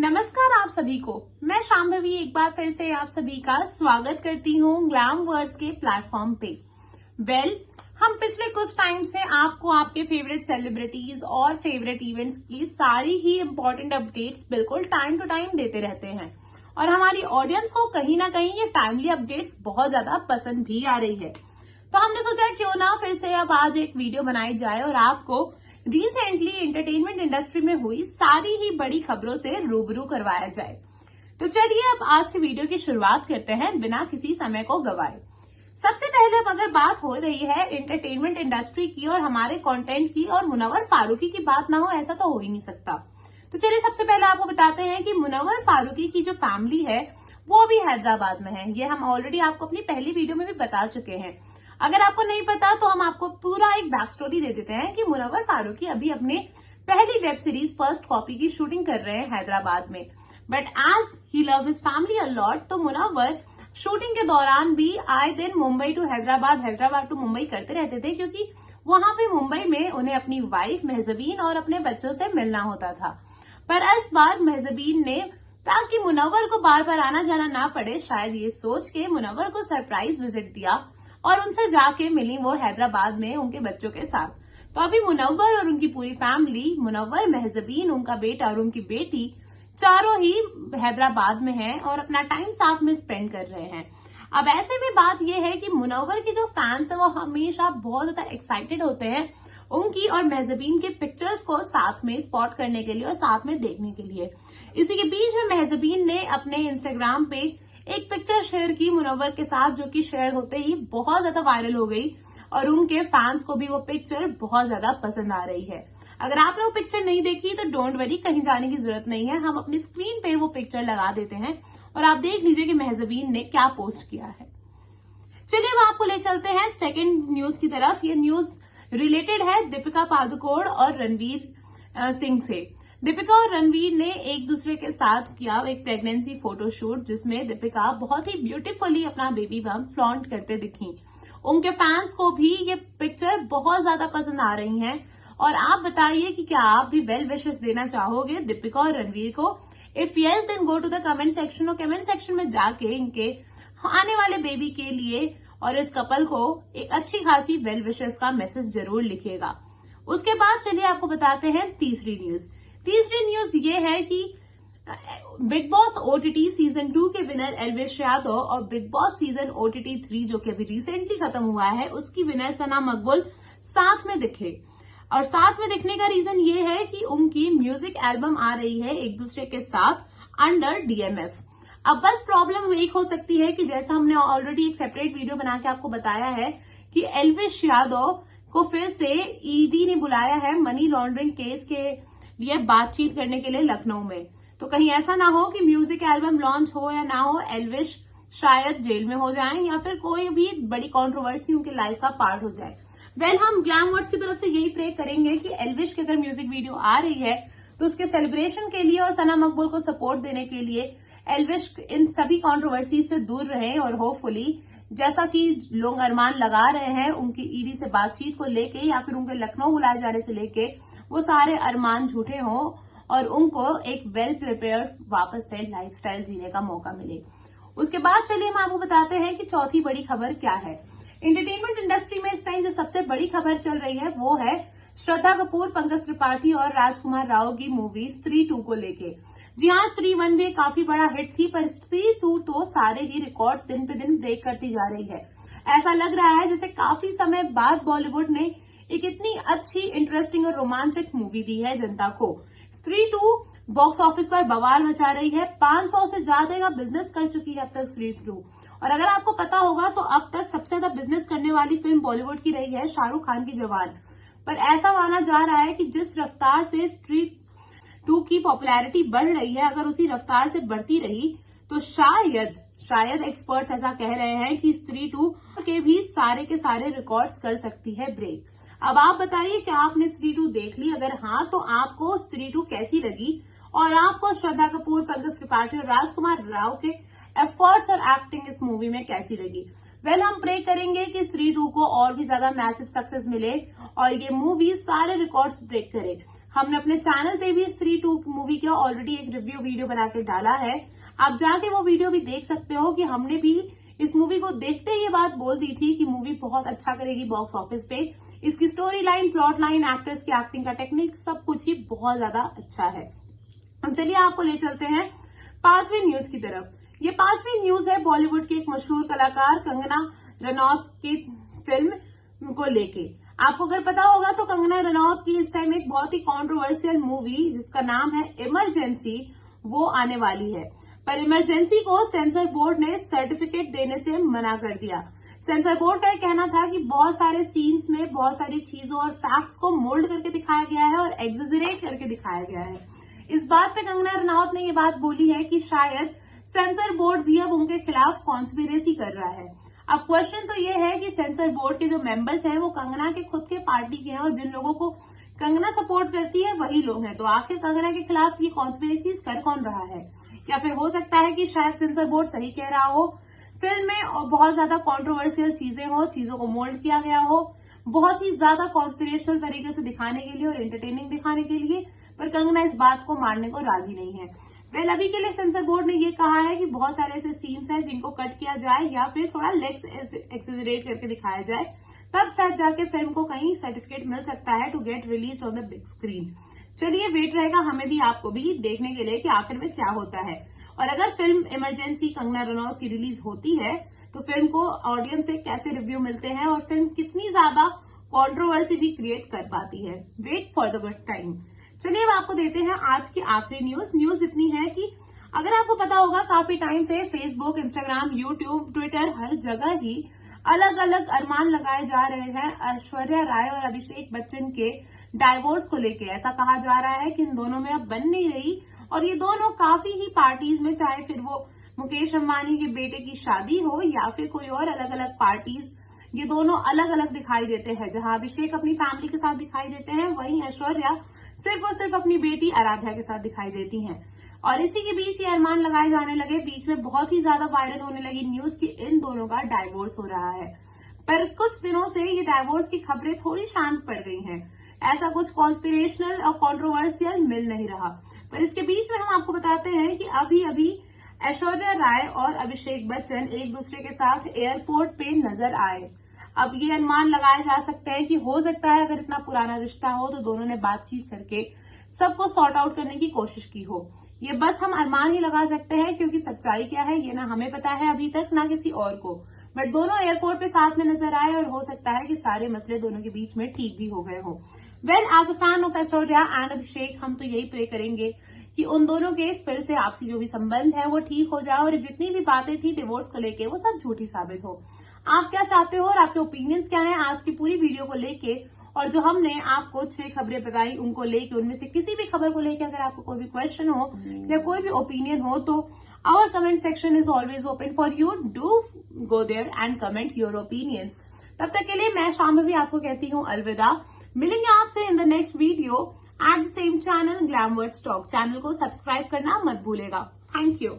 नमस्कार आप सभी को। मैं शांभवी एक बार फिर से आप सभी का स्वागत करती हूँ ग्लैम वर्ड्स के प्लेटफॉर्म पे। हम पिछले कुछ टाइम से आपको आपके फेवरेट सेलिब्रिटीज और फेवरेट इवेंट्स की सारी ही इम्पोर्टेंट अपडेट्स बिल्कुल टाइम टू टाइम देते रहते हैं और हमारी ऑडियंस को कहीं ना कहीं ये टाइमली अपडेट्स बहुत ज्यादा पसंद भी आ रही है। तो हमने सोचा क्यों ना फिर से अब आज एक वीडियो बनाई जाए और आपको रिसेंटली एंटरटेनमेंट इंडस्ट्री में हुई सारी ही बड़ी खबरों से रूबरू करवाया जाए। तो चलिए अब आज की वीडियो की शुरुआत करते हैं बिना किसी समय को गवाए। सबसे पहले अब अगर बात हो रही है एंटरटेनमेंट इंडस्ट्री की और हमारे कंटेंट की और मुनव्वर फारूकी की बात ना हो ऐसा तो हो ही नहीं सकता। तो चलिए सबसे पहले आपको बताते हैं कि मुनव्वर फारूकी की जो फैमिली है वो अभी हैदराबाद में है। ये हम ऑलरेडी आपको अपनी पहली वीडियो में भी बता चुके हैं। अगर आपको नहीं पता तो हम आपको पूरा एक बैक स्टोरी दे देते हैं कि मुनव्वर फारूकी अभी अपने पहली वेब सीरीज फर्स्ट कॉपी की शूटिंग कर रहे हैं हैदराबाद में। But as he love his family a lot, तो मुनव्वर शूटिंग के दौरान भी आए दिन मुंबई टू हैदराबाद, हैदराबाद टू मुंबई करते रहते थे, क्योंकि वहां पे मुंबई में उन्हें अपनी वाइफ महजबीन और अपने बच्चों से मिलना होता था। पर इस बार महजबीन ने, ताकि मुनव्वर को बार बार आना जाना ना पड़े, शायद ये सोच के मुनव्वर को सरप्राइज विजिट दिया और उनसे जाके मिली वो हैदराबाद में उनके बच्चों के साथ। तो अभी मुनव्वर और उनकी पूरी फैमिली, मुनव्वर, महजबीन, उनका बेटा और उनकी बेटी, चारों ही हैदराबाद में हैं और अपना टाइम साथ में स्पेंड कर रहे हैं। अब ऐसे में बात यह है कि मुनव्वर के जो फैंस है वो हमेशा बहुत ज्यादा एक्साइटेड होते हैं उनकी और महजबीन के पिक्चर्स को साथ में स्पॉट करने के लिए और साथ में देखने के लिए। इसी के बीच में महजबीन ने अपने इंस्टाग्राम पे एक पिक्चर शेयर की मुनव्वर के साथ, जो कि शेयर होते ही बहुत ज्यादा वायरल हो गई और उनके फैंस को भी वो पिक्चर बहुत ज्यादा पसंद आ रही है। अगर आपने वो पिक्चर नहीं देखी तो डोंट वरी, कहीं जाने की जरूरत नहीं है। हम अपनी स्क्रीन पे वो पिक्चर लगा देते हैं और आप देख लीजिए कि महजबीन ने क्या पोस्ट किया है। चलिए अब आपको ले चलते हैं सेकेंड न्यूज की तरफ। ये न्यूज रिलेटेड है दीपिका पादुकोण और रणवीर सिंह से। दीपिका और रणवीर ने एक दूसरे के साथ किया एक प्रेगनेंसी फोटोशूट, जिसमें दीपिका बहुत ही ब्यूटीफुली अपना बेबी बम्प फ्लॉन्ट करते दिखी। उनके फैंस को भी ये पिक्चर बहुत ज्यादा पसंद आ रही हैं और आप बताइए कि क्या आप भी वेल विशेस देना चाहोगे दीपिका और रणवीर को? If yes then go to the comment section और कमेंट सेक्शन में जाके इनके आने वाले बेबी के लिए और इस कपल को एक अच्छी खासी वेल विशेस का मैसेज जरूर लिखिएगा। उसके बाद चलिए आपको बताते हैं तीसरी न्यूज। तीसरी न्यूज ये है कि बिग बॉस ओटीटी सीजन 2 के विनर एल्विश यादव और बिग बॉस सीजन ओटीटी 3 जो कि अभी रिसेंटली खत्म हुआ है उसकी विनर सना मकबूल साथ में दिखे। और साथ में दिखने का रीजन ये है कि उनकी म्यूजिक एल्बम आ रही है एक दूसरे के साथ अंडर डीएमएफ। अब बस प्रॉब्लम एक हो सकती है कि जैसा हमने ऑलरेडी एक सेपरेट वीडियो बना के आपको बताया है कि एल्विश यादव को फिर से ईडी ने बुलाया है मनी लॉन्ड्रिंग केस के लिए बातचीत करने के लिए लखनऊ में। तो कहीं ऐसा ना हो कि म्यूजिक एल्बम लॉन्च हो या ना हो, एल्विश शायद जेल में हो जाएं या फिर कोई भी बड़ी कंट्रोवर्सी उनके लाइफ का पार्ट हो जाए। हम ग्लैम वर्ड्स की तरफ से यही प्रे करेंगे कि एल्विश की अगर म्यूजिक वीडियो आ रही है तो उसके सेलिब्रेशन के लिए और सना मकबूल को सपोर्ट देने के लिए एल्विश इन सभी कंट्रोवर्सी से दूर रहे और होपफुली जैसा कि लोग अरमान लगा रहे हैं उनकी ईडी से बातचीत को लेके या फिर उनके लखनऊ बुलाए जाने से लेके, वो सारे अरमान झूठे हों और उनको एक वेल प्रिपेयर्ड वापस से लाइफस्टाइल जीने का मौका मिले। उसके बाद चलिए हम आपको बताते हैं कि चौथी बड़ी खबर क्या है। एंटरटेनमेंट इंडस्ट्री में इस टाइम जो सबसे बड़ी खबर चल रही है वो है श्रद्धा कपूर, पंकज त्रिपाठी और राजकुमार राव की मूवी स्त्री 2 को लेके। जी हाँ, स्त्री 1 भी काफी बड़ा हिट थी, पर स्त्री 2 तो सारे ही रिकॉर्ड्स दिन पे दिन ब्रेक करती जा रही है। ऐसा लग रहा है जैसे काफी समय बाद बॉलीवुड ने एक इतनी अच्छी, इंटरेस्टिंग और रोमांचक मूवी दी है जनता को। स्त्री 2 बॉक्स ऑफिस पर बवाल मचा रही है। 500 से ज्यादा का बिजनेस कर चुकी है अब तक स्त्री 2। और अगर आपको पता होगा तो अब तक सबसे ज्यादा बिजनेस करने वाली फिल्म बॉलीवुड की रही है शाहरुख खान की जवान। पर ऐसा माना जा रहा है कि जिस रफ्तार से स्त्री 2 की पॉपुलैरिटी बढ़ रही है, अगर उसी रफ्तार से बढ़ती रही तो शायद एक्सपर्ट्स ऐसा कह रहे हैं कि स्त्री 2 के भी सारे के सारे रिकॉर्ड्स कर सकती है ब्रेक। अब आप बताइए कि आपने स्त्री 2 देख ली? अगर हाँ तो आपको स्त्री 2 कैसी लगी और आपको श्रद्धा कपूर, पंकज त्रिपाठी और राजकुमार राव के एफर्ट्स और एक्टिंग इस मूवी में कैसी लगी? हम प्रे करेंगे कि स्त्री 2 को और भी ज्यादा मैसिव सक्सेस मिले और ये मूवी सारे रिकॉर्ड्स ब्रेक करे। हमने अपने चैनल पे भी स्त्री 2 मूवी का ऑलरेडी एक रिव्यू वीडियो बना के डाला है। आप जाके वो वीडियो भी देख सकते हो कि हमने भी इस मूवी को देखते ही ये बात बोल दी थी कि मूवी बहुत अच्छा करेगी बॉक्स ऑफिस पे। इसकी story line, plot line, actors की एक्टिंग का टेक्निक सब कुछ ही बहुत ज्यादा अच्छा है। हम चलिए आपको ले चलते हैं 5वीं न्यूज की तरफ। ये 5वीं न्यूज है बॉलीवुड की एक मशहूर कलाकार कंगना रनौत की फिल्म को लेके। आपको अगर पता होगा तो कंगना रनौत की इस टाइम एक बहुत ही कॉन्ट्रोवर्शियल मूवी जिसका नाम है इमरजेंसी वो आने वाली है, पर इमरजेंसी को सेंसर बोर्ड ने सर्टिफिकेट देने से मना कर दिया। सेंसर बोर्ड का कहना था कि बहुत सारे सीन्स में बहुत सारी चीजों और फैक्ट्स को मोल्ड करके दिखाया गया है और एग्जेजरेट करके दिखाया गया है। इस बात पे कंगना रनौत ने ये बात बोली है कि शायद सेंसर बोर्ड भी अब उनके खिलाफ कॉन्स्पिरेसी कर रहा है। अब क्वेश्चन तो ये है कि सेंसर बोर्ड के जो मेंबर्स हैं वो कंगना के खुद के पार्टी के हैं और जिन लोगों को कंगना सपोर्ट करती है वही लोग हैं। तो आखिर कंगना के खिलाफ ये कॉन्स्पिरेसीज कर कौन रहा है? या फिर हो सकता है कि शायद सेंसर बोर्ड सही कह रहा हो, फिल्म में बहुत ज्यादा कॉन्ट्रोवर्शियल चीजें हो, चीजों को मोल्ड किया गया हो बहुत ही ज्यादा कॉन्स्पिरेशनल तरीके से दिखाने के लिए और एंटरटेनिंग दिखाने के लिए, पर कंगना इस बात को मानने को राजी नहीं है। वेल, अभी के लिए सेंसर बोर्ड ने ये कहा है कि बहुत सारे ऐसे सीन्स हैं जिनको कट किया जाए या फिर थोड़ा लेग्स एक्सेजरेट करके दिखाया जाए, तब शायद जाके फिल्म को कहीं सर्टिफिकेट मिल सकता है to get release on the big screen. चलिए, वेट रहेगा हमें भी आपको भी देखने के लिए कि आखिर में क्या होता है। और अगर फिल्म इमरजेंसी कंगना रनौत की रिलीज होती है तो फिल्म को ऑडियंस से कैसे रिव्यू मिलते हैं और फिल्म कितनी ज्यादा कॉन्ट्रोवर्सी भी क्रिएट कर पाती है। Wait for the good time. चलिए अब आपको देते हैं आज की आखिरी न्यूज इतनी है कि अगर आपको पता होगा काफी टाइम से फेसबुक, इंस्टाग्राम, यूट्यूब, ट्विटर हर जगह ही अलग अलग अरमान लगाए जा रहे हैं ऐश्वर्या राय और अभिषेक बच्चन के डाइवोर्स को लेके। ऐसा कहा जा रहा है कि इन दोनों में अब बन नहीं रही और ये दोनों काफी ही पार्टीज में, चाहे फिर वो मुकेश अंबानी के बेटे की शादी हो या फिर कोई और अलग अलग पार्टीज, ये दोनों अलग अलग दिखाई देते हैं। जहां अभिषेक अपनी फैमिली के साथ दिखाई देते हैं वहीं ऐश्वर्या सिर्फ और सिर्फ अपनी बेटी आराध्या के साथ दिखाई देती हैं। और इसी के बीच ये अरमान लगाए जाने लगे, बीच में बहुत ही ज्यादा वायरल होने लगी न्यूज कि इन दोनों का डाइवोर्स हो रहा है। पर कुछ दिनों से ये डाइवोर्स की खबरें थोड़ी शांत पड़ गई हैं। ऐसा कुछ कॉन्स्पिरेशनल और कॉन्ट्रोवर्शियल मिल नहीं रहा। पर इसके बीच में हम आपको बताते हैं कि अभी अभी ऐश्वर्या राय और अभिषेक बच्चन एक दूसरे के साथ एयरपोर्ट पे नजर आए। अब ये अनुमान लगाए जा सकते हैं कि हो सकता है अगर इतना पुराना रिश्ता हो तो दोनों ने बातचीत करके सबको सॉर्ट आउट करने की कोशिश की हो। ये बस हम अनुमान ही लगा सकते हैं क्योंकि सच्चाई क्या है ये ना हमें पता है अभी तक ना किसी और को। बट दोनों एयरपोर्ट पे साथ में नजर आए और हो सकता है कि सारे मसले दोनों के बीच में ठीक भी हो गए हो। Well, as a fan of Aishwarya and Abhishek हम तो यही प्रे करेंगे कि उन दोनों के फिर से आपसी जो भी संबंध है वो ठीक हो जाए और जितनी भी बातें थी डिवोर्स को लेके वो सब झूठी साबित हो। आप क्या चाहते हो और आपके ओपिनियंस क्या हैं आज की पूरी वीडियो को लेके? और जो हमने आपको 6 खबरें बताई उनको लेके, उनमें से किसी भी खबर को लेके अगर आपको कोई भी क्वेश्चन हो या कोई भी ओपिनियन हो तो our comment section is always open for you. Do go there and comment your opinions. तब तक के लिए मैं शांभवी आपको कहती हूँ अलविदा। मिलेंगे आपसे in the next video at the same channel Glamverse talk. Channel को सब्सक्राइब करना मत भूलेगा। Thank you.